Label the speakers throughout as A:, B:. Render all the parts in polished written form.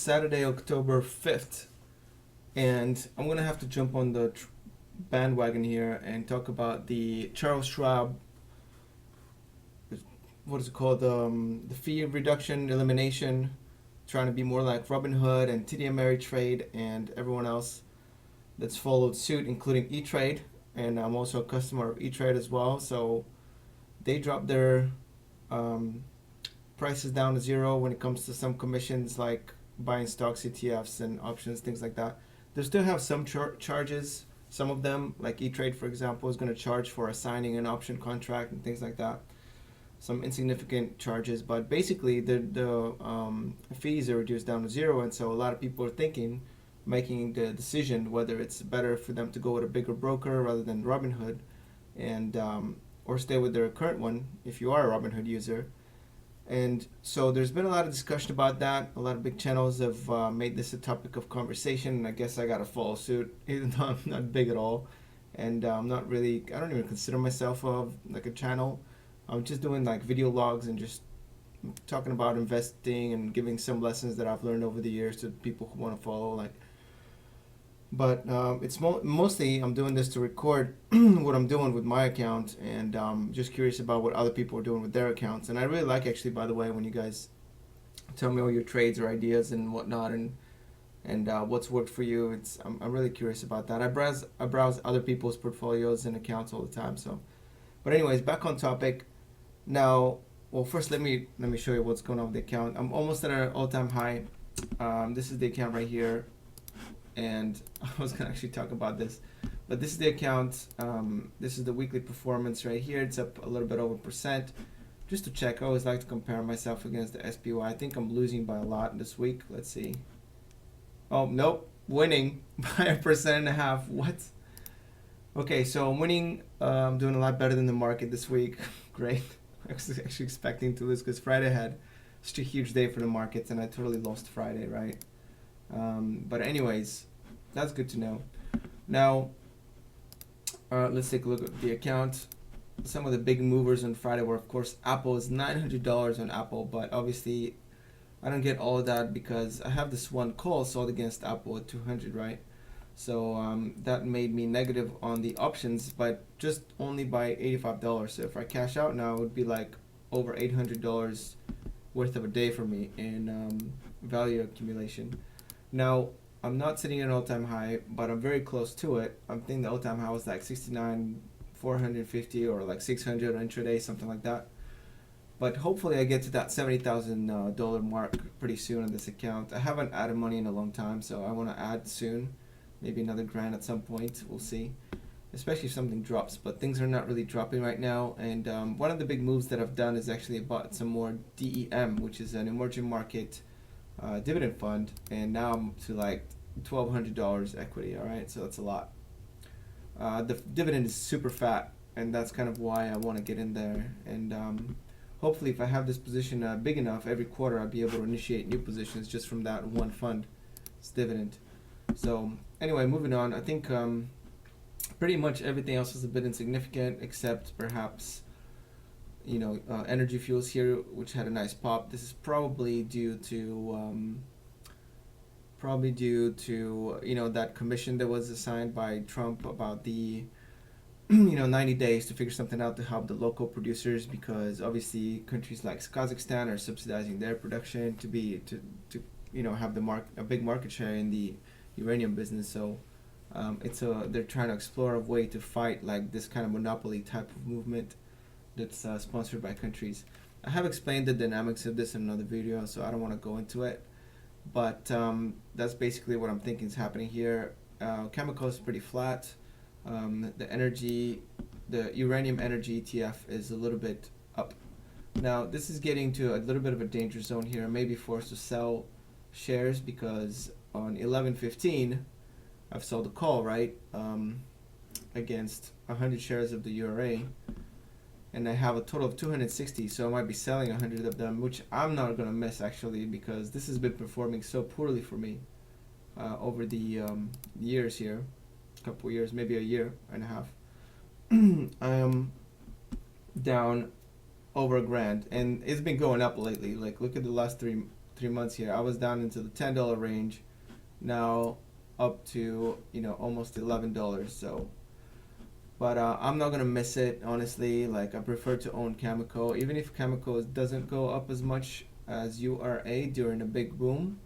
A: Saturday, October 5th, and I'm gonna have to jump on the bandwagon here and talk about the Charles Schwab, what is it called, the fee reduction elimination, trying to be more like Robinhood and TD Ameritrade and everyone else that's followed suit, including E-Trade, and I'm also a customer of E-Trade as well. So they dropped their prices down to zero when it comes to some commissions like buying stocks, ETFs, and options, things like that. They still have some charges. Some of them, like E-Trade, for example, is going to charge for assigning an option contract and things like that. Some insignificant charges, but basically the fees are reduced down to zero, and so a lot of people are making the decision whether it's better for them to go with a bigger broker rather than Robinhood, and or stay with their current one if you are a Robinhood user. And so there's been a lot of discussion about that. A lot of big channels have made this a topic of conversation, and I guess I got to follow suit, even though I'm not big at all, and I'm not really. I don't even consider myself like a channel. I'm just doing like video logs and just talking about investing and giving some lessons that I've learned over the years to people who want to follow. But it's mostly I'm doing this to record what I'm doing with my account, and just curious about what other people are doing with their accounts. And I really like, actually, by the way, when you guys tell me all your trades or ideas and whatnot, and what's worked for you. I'm really curious about that. I browse other people's portfolios and accounts all the time. So, but anyways, back on topic. Now, well, first let me show you what's going on with the account. I'm almost at an all-time high. This is the account right here. And I was going to actually talk about this, but this is the account. This is the weekly performance right here. It's up a little bit over percent. Just to check, I always like to compare myself against the SPY. I think I'm losing by a lot this week. Let's see. Oh, nope. Winning by 1.5%. What? Okay, so I'm winning. I'm doing a lot better than the market this week. Great. I was actually expecting to lose because Friday had such a huge day for the markets, and I totally lost Friday, right? But anyways, that's good to know. Now, let's take a look at the account. Some of the big movers on Friday were, of course, Apple is $900 on Apple, but obviously I don't get all of that because I have this one call sold against Apple at 200, right? So that made me negative on the options, but just only by $85. So if I cash out now, it would be like over $800 worth of a day for me in value accumulation. Now, I'm not sitting at an all-time high, but I'm very close to it. I'm thinking the all-time high was like 69,450 or like 600 on intraday, something like that. But hopefully I get to that $70,000 mark pretty soon on this account. I haven't added money in a long time, so I want to add soon. Maybe another grand at some point. We'll see. Especially if something drops, but things are not really dropping right now. And one of the big moves that I've done is actually bought some more DEM, which is an emerging market dividend fund, and now I'm to like $1,200 equity. All right, so that's a lot. The dividend is super fat, and that's kind of why I want to get in there. And hopefully, if I have this position big enough, every quarter I'll be able to initiate new positions just from that one fund. It's dividend. So anyway, moving on. I think pretty much everything else is a bit insignificant, except perhaps energy fuels here, which had a nice pop. This is probably due to that commission that was assigned by Trump about the 90 days to figure something out to help the local producers, because obviously countries like Kazakhstan are subsidizing their production to have a big market share in the uranium business. So they're trying to explore a way to fight like this kind of monopoly type of movement that's sponsored by countries. I have explained the dynamics of this in another video, so I don't want to go into it. But that's basically what I'm thinking is happening here. Chemical is pretty flat. The uranium energy ETF is a little bit up. Now this is getting to a little bit of a danger zone here. I may be forced to sell shares because on 11/15 I've sold a call, right, against 100 shares of the URA, and I have a total of 260, so I might be selling 100 of them, which I'm not going to miss actually, because this has been performing so poorly for me over the years here, a couple years, maybe a year and a half. I am down over $1,000, and it's been going up lately. Like, look at the last 3 months here. I was down into the $10 range, now up to almost $11. So, but I'm not gonna miss it, honestly. Like, I prefer to own Cameco, even if Cameco doesn't go up as much as URA during a big boom,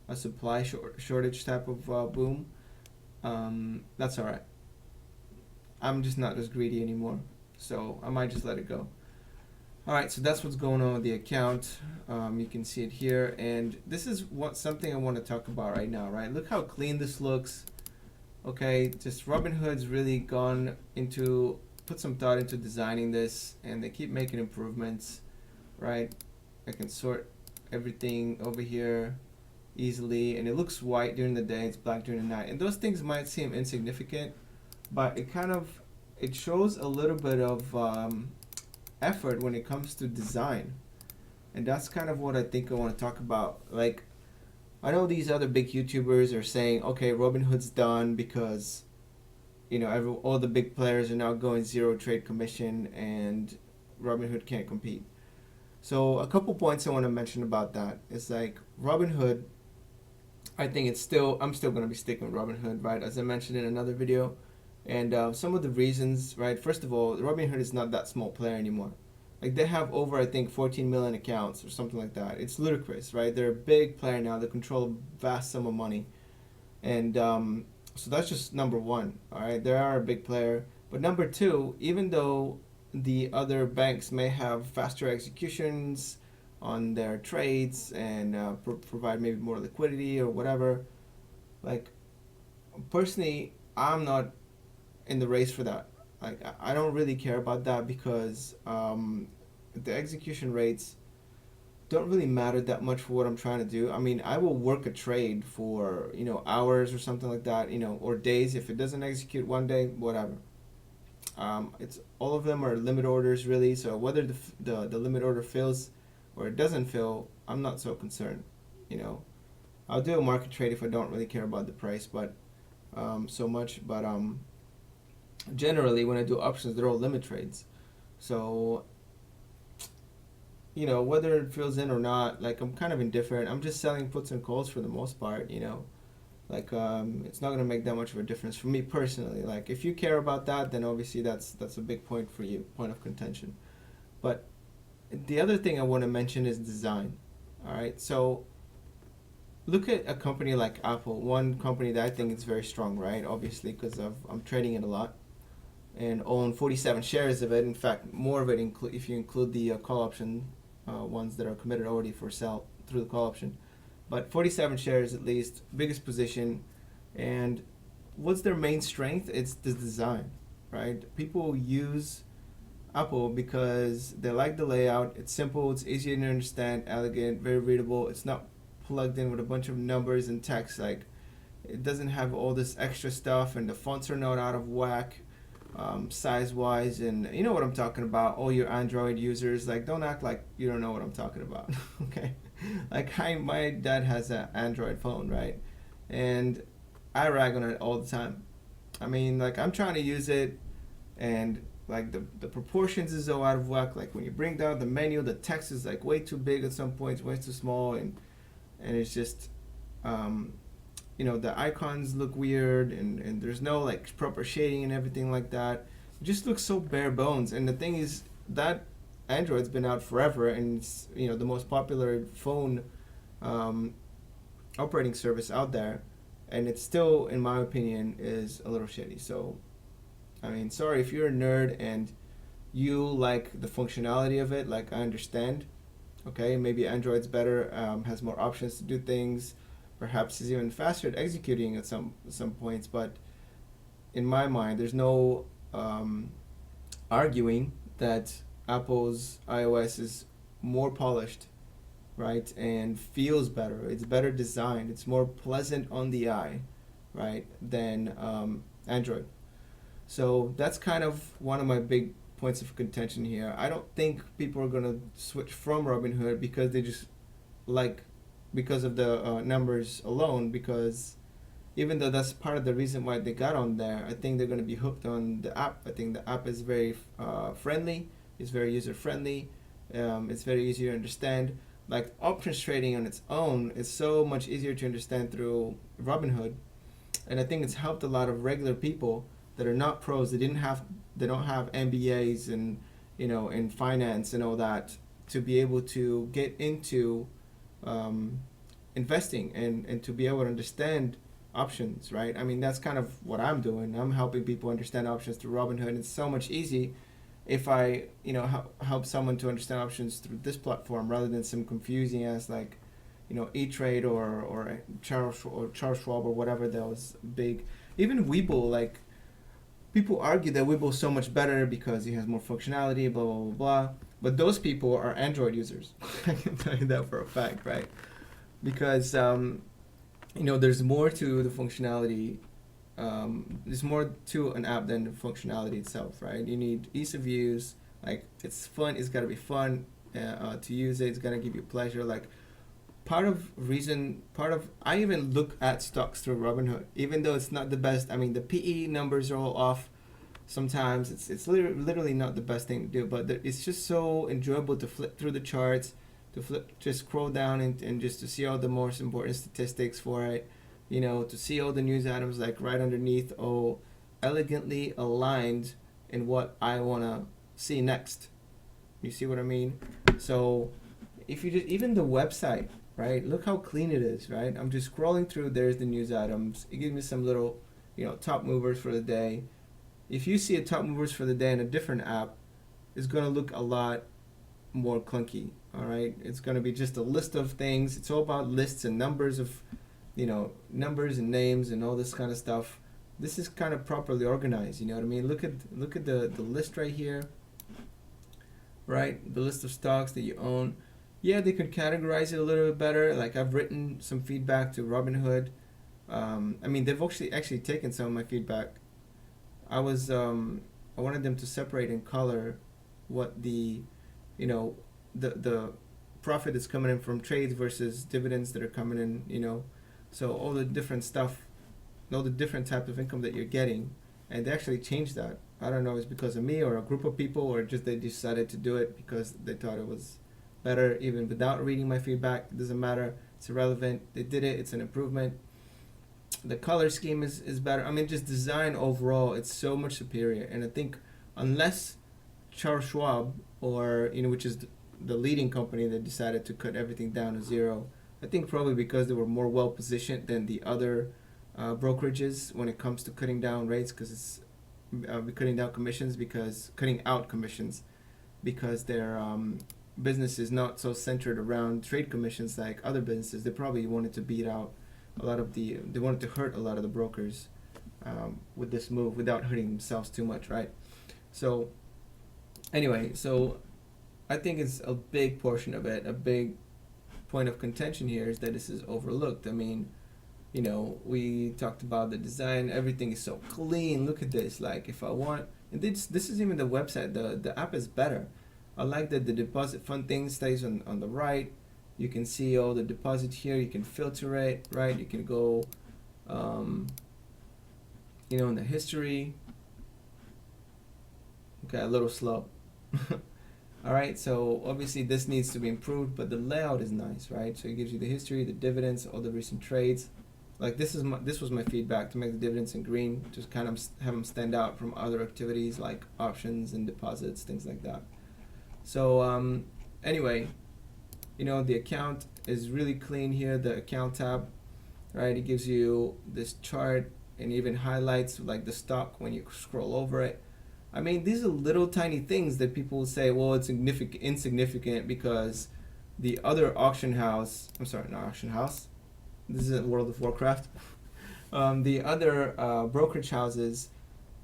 A: a supply shortage type of boom. That's all right. I'm just not as greedy anymore, so I might just let it go. All right, so that's what's going on with the account. You can see it here, and this is something I want to talk about right now. Right, look how clean this looks. Okay, just Robinhood's really put some thought into designing this, and they keep making improvements. Right, I can sort everything over here easily, and it looks white during the day, it's black during the night, and those things might seem insignificant, but it shows a little bit of effort when it comes to design, and that's kind of what I think I want to talk about. Like, I know these other big YouTubers are saying, okay, Robinhood's done because all the big players are now going zero trade commission and Robinhood can't compete. So a couple points I want to mention about that is, like, Robinhood, I think I'm still going to be sticking with Robinhood, right? As I mentioned in another video. And some of the reasons, right? First of all, Robinhood is not that small player anymore. Like, they have over, I think, 14 million accounts or something like that. It's ludicrous, right? They're a big player now. They control a vast sum of money. And so that's just number one, all right? They are a big player. But number two, even though the other banks may have faster executions on their trades and provide maybe more liquidity or whatever, like, personally, I'm not in the race for that. Like, I don't really care about that because the execution rates don't really matter that much for what I'm trying to do. I mean, I will work a trade for hours or something like that, or days. If it doesn't execute one day, whatever. It's all of them are limit orders, really. So whether the limit order fills or it doesn't fill, I'm not so concerned. I'll do a market trade if I don't really care about the price, but so much. But generally, when I do options, they're all limit trades. So whether it fills in or not, like, I'm kind of indifferent. I'm just selling puts and calls for the most part. Like, it's not gonna make that much of a difference for me personally. Like, if you care about that, then obviously that's a big point for you, point of contention. But the other thing I want to mention is design. All right, so look at a company like Apple, one company that I think is very strong, right? Obviously, because I'm trading it a lot and own 47 shares of it. In fact, more of it if you include the call option ones that are committed already for sale through the call option. But 47 shares at least, biggest position. And what's their main strength? It's the design, right? People use Apple because they like the layout. It's simple, it's easy to understand, elegant, very readable. It's not plugged in with a bunch of numbers and text. Like, it doesn't have all this extra stuff, and the fonts are not out of whack size-wise. And you know what I'm talking about. All your Android users, like, don't act like you don't know what I'm talking about. Okay, like, my dad has an Android phone, right? And I rag on it all the time. I mean, like, I'm trying to use it, and like the proportions is so out of whack. Like, when you bring down the menu, the text is like way too big at some points, way too small, and it's just the icons look weird, and there's no like proper shading and everything like that. It just looks so bare bones. And the thing is that Android's been out forever, and it's the most popular phone operating service out there, and it still, in my opinion, is a little shitty. So I mean, sorry if you're a nerd and you like the functionality of it. Like, I understand. Okay, maybe Android's better, has more options to do things, perhaps is even faster at executing at some points. But in my mind, there's no arguing that Apple's iOS is more polished, right, and feels better. It's better designed. It's more pleasant on the eye, right, than Android. So that's kind of one of my big points of contention here. I don't think people are going to switch from Robinhood because they just because of the numbers alone, because even though that's part of the reason why they got on there, I think they're going to be hooked on the app. I think the app is very friendly. It's very user friendly. It's very easy to understand. Like options trading on its own is so much easier to understand through Robinhood, and I think it's helped a lot of regular people that are not pros. They don't have MBAs and in finance and all that to be able to get into um, investing and to be able to understand options, right? I mean, that's kind of what I'm doing. I'm helping people understand options through Robinhood. It's so much easy if I, help someone to understand options through this platform rather than some confusing as like, E-Trade or Charles Schwab or whatever those big, even Webull, like people argue that Webull is so much better because it has more functionality, blah, blah, blah, blah. But those people are Android users. I can tell you that for a fact, right? Because, there's more to the functionality. There's more to an app than the functionality itself, right? You need ease of use. Like, it's fun. It's got to be fun to use it. It's going to give you pleasure. Like, I even look at stocks through Robinhood, even though it's not the best. I mean, the PE numbers are all off. Sometimes it's literally not the best thing to do, but it's just so enjoyable to flip through the charts, just scroll down and just to see all the most important statistics for it, to see all the news items like right underneath, all elegantly aligned in what I wanna see next. You see what I mean? So if you just even the website, right? Look how clean it is, right? I'm just scrolling through. There's the news items. It gives me some little, top movers for the day. If you see a top movers for the day in a different app, it's going to look a lot more clunky, all right? It's going to be just a list of things. It's all about lists and numbers of, numbers and names and all this kind of stuff. This is kind of properly organized, you know what I mean? Look at the list right here, right? The list of stocks that you own. Yeah, they could categorize it a little bit better. Like I've written some feedback to Robinhood. I mean, they've actually taken some of my feedback. I wanted them to separate in color what the profit is coming in from trades versus dividends that are coming in, so all the different stuff, all the different types of income that you're getting, and they actually changed that. I don't know if it's because of me or a group of people or just they decided to do it because they thought it was better even without reading my feedback. It doesn't matter. It's irrelevant. They did it. It's an improvement. The color scheme is better. I mean, just design overall, it's so much superior. And I think unless Charles Schwab or, which is the leading company that decided to cut everything down to zero, I think probably because they were more well positioned than the other brokerages when it comes to cutting down rates, because it's cutting out commissions because their business is not so centered around trade commissions like other businesses. They probably wanted to beat out they wanted to hurt a lot of the brokers with this move without hurting themselves too much, right? So anyway, so I think it's a big portion of it, a big point of contention here is that this is overlooked. I mean, we talked about the design, everything is so clean. Look at this. Like if I want, and this is even the website, the app is better. I like that the deposit fund thing stays on the right. You can see all the deposit here. You can filter it, right? You can go, in the history. Okay, a little slow. All right, so obviously this needs to be improved, but the layout is nice, right? So it gives you the history, the dividends, all the recent trades. Like this was my feedback, to make the dividends in green, just kind of have them stand out from other activities like options and deposits, things like that. So anyway. The account is really clean here, the account tab, right? It gives you this chart and even highlights like the stock when you scroll over it. I mean, these are little tiny things that people will say, well, it's insignificant because the other auction house, not auction house, this isn't World of Warcraft. The other brokerage houses,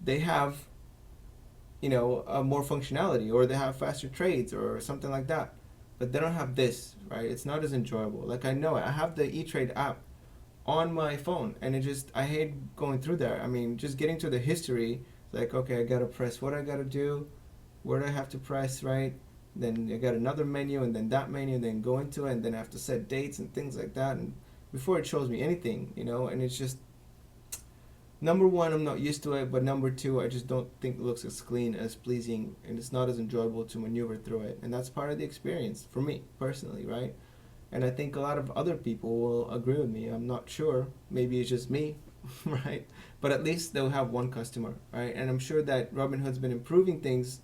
A: they have, more functionality, or they have faster trades or something like that. But they don't have this, right? It's not as enjoyable. Like I know it. I have the E-Trade app on my phone, and I hate going through there. I mean, just getting to the history, like, okay, I gotta press what I gotta do, where do I have to press, right? Then I got another menu, and then that menu, and then go into it, and then I have to set dates and things like that. And before it shows me anything, and it's just, number one, I'm not used to it, but number two, I just don't think it looks as clean, as pleasing, and it's not as enjoyable to maneuver through it. And that's part of the experience for me personally, right? And I think a lot of other people will agree with me. I'm not sure. Maybe it's just me, right? But at least they'll have one customer, right? And I'm sure that Robinhood's been improving things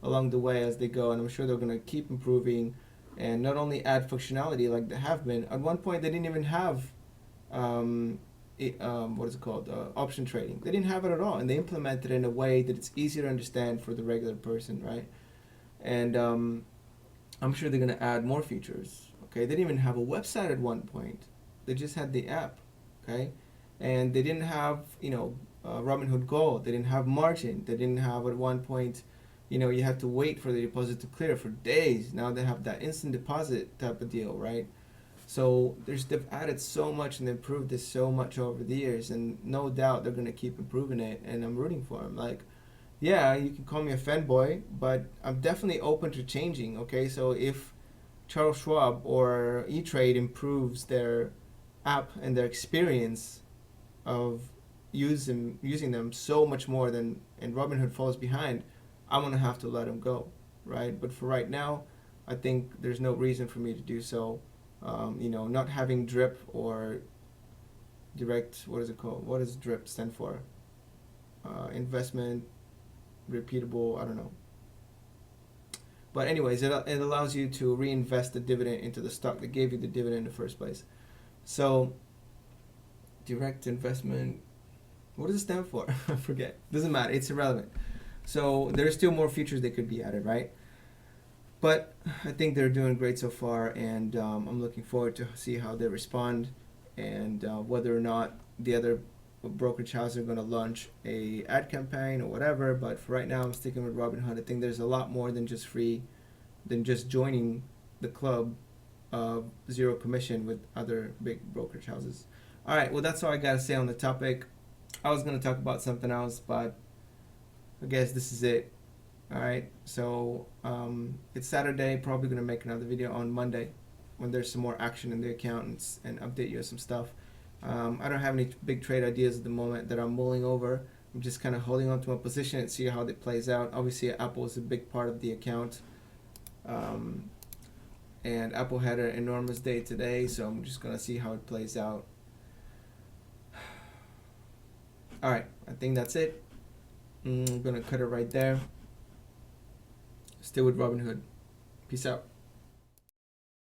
A: along the way as they go, and I'm sure they're going to keep improving and not only add functionality like they have been. At one point, they didn't even have what is it called? Option trading. They didn't have it at all, and they implemented it in a way that it's easier to understand for the regular person, right? And I'm sure they're going to add more features. Okay, they didn't even have a website at one point. They just had the app. Okay, and they didn't have Robinhood Gold. They didn't have margin. They didn't have at one point. You have to wait for the deposit to clear for days. Now they have that instant deposit type of deal, right? So they've added so much and improved this so much over the years, and no doubt they're gonna keep improving it. And I'm rooting for them. Like, yeah, you can call me a fanboy, but I'm definitely open to changing. Okay, so if Charles Schwab or E-Trade improves their app and their experience of using them so much more than and Robinhood falls behind, I'm gonna have to let them go, right? But for right now, I think there's no reason for me to do so. Not having drip or direct, what is it called? What does drip stand for? Investment, repeatable, I don't know. But anyways, it allows you to reinvest the dividend into the stock that gave you the dividend in the first place. So, direct investment, what does it stand for? I forget. Doesn't matter. It's irrelevant. So there's still more features that could be added, right? But I think they're doing great so far, and I'm looking forward to see how they respond, and whether or not the other brokerage houses are going to launch a ad campaign or whatever. But for right now, I'm sticking with Robinhood. I think there's a lot more than just joining the club of zero commission with other big brokerage houses. All right, well, that's all I got to say on the topic. I was going to talk about something else, but I guess this is it. All right, so it's Saturday. Probably going to make another video on Monday when there's some more action in the account and update you on some stuff. I don't have any big trade ideas at the moment that I'm mulling over. I'm just kind of holding on to my position and see how it plays out. Obviously, Apple is a big part of the account. And Apple had an enormous day today, so I'm just going to see how it plays out. All right, I think that's it. I'm going to cut it right there. Still with Robinhood. Peace out.